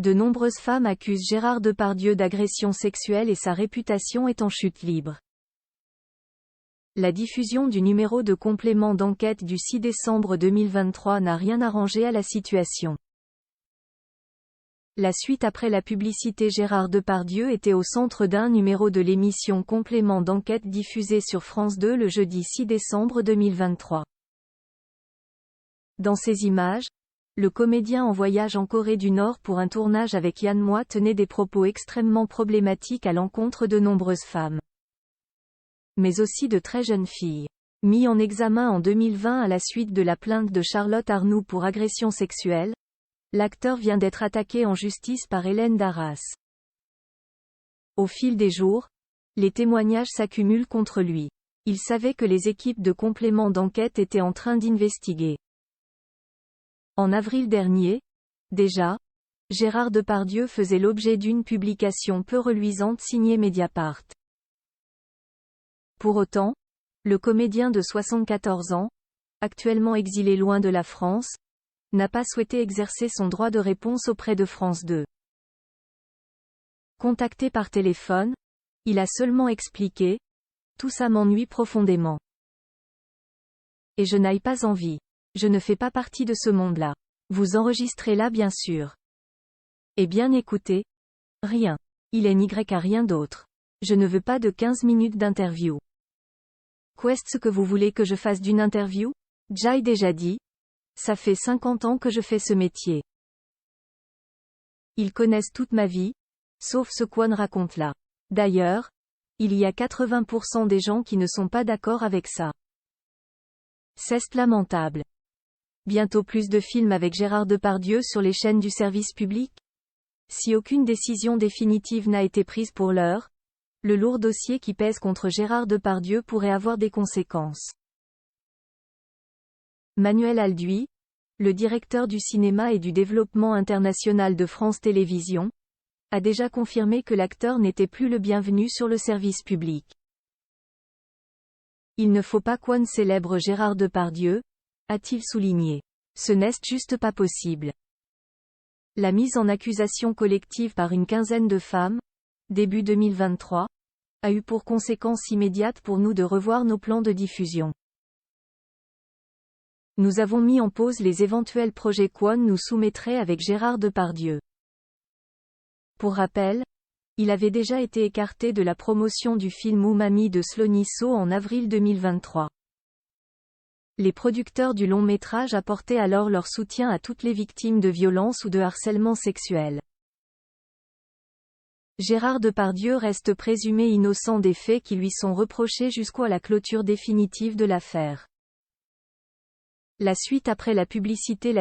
De nombreuses femmes accusent Gérard Depardieu d'agression sexuelle et sa réputation est en chute libre. La diffusion du numéro de complément d'enquête du 6 décembre 2023 n'a rien arrangé à la situation. La suite après la publicité. Gérard Depardieu était au centre d'un numéro de l'émission Complément d'enquête diffusée sur France 2 le jeudi 6 décembre 2023. Dans ces images, le comédien en voyage en Corée du Nord pour un tournage avec Yann Moix tenait des propos extrêmement problématiques à l'encontre de nombreuses femmes, mais aussi de très jeunes filles. Mis en examen en 2020 à la suite de la plainte de Charlotte Arnoux pour agression sexuelle, l'acteur vient d'être attaqué en justice par Hélène Darras. Au fil des jours, les témoignages s'accumulent contre lui. Il savait que les équipes de complément d'enquête étaient en train d'investiguer. En avril dernier, déjà, Gérard Depardieu faisait l'objet d'une publication peu reluisante signée Mediapart. Pour autant, le comédien de 74 ans, actuellement exilé loin de la France, n'a pas souhaité exercer son droit de réponse auprès de France 2. Contacté par téléphone, il a seulement expliqué : « Tout ça m'ennuie profondément. Et je n'ai pas envie. Je ne fais pas partie de ce monde-là. Vous enregistrez là bien sûr. Eh bien écoutez. Rien. Il n'y a rien d'autre. Je ne veux pas de 15 minutes d'interview. Qu'est-ce que vous voulez que je fasse d'une interview ? J'ai déjà dit. Ça fait 50 ans que je fais ce métier. Ils connaissent toute ma vie, sauf ce qu'on raconte là. D'ailleurs, il y a 80% des gens qui ne sont pas d'accord avec ça. C'est lamentable. Bientôt plus de films avec Gérard Depardieu sur les chaînes du service public ? Si aucune décision définitive n'a été prise pour l'heure, le lourd dossier qui pèse contre Gérard Depardieu pourrait avoir des conséquences. Manuel Alduy, le directeur du cinéma et du développement international de France Télévisions, a déjà confirmé que l'acteur n'était plus le bienvenu sur le service public. Il ne faut pas qu'on célèbre Gérard Depardieu, a-t-il souligné. Ce n'est juste pas possible. La mise en accusation collective par une quinzaine de femmes, début 2023, a eu pour conséquence immédiate pour nous de revoir nos plans de diffusion. Nous avons mis en pause les éventuels projets qu'on nous soumettrait avec Gérard Depardieu. Pour rappel, il avait déjà été écarté de la promotion du film Umami de Slony So en avril 2023. Les producteurs du long métrage apportaient alors leur soutien à toutes les victimes de violences ou de harcèlement sexuel. Gérard Depardieu reste présumé innocent des faits qui lui sont reprochés jusqu'à la clôture définitive de l'affaire. La suite après la publicité.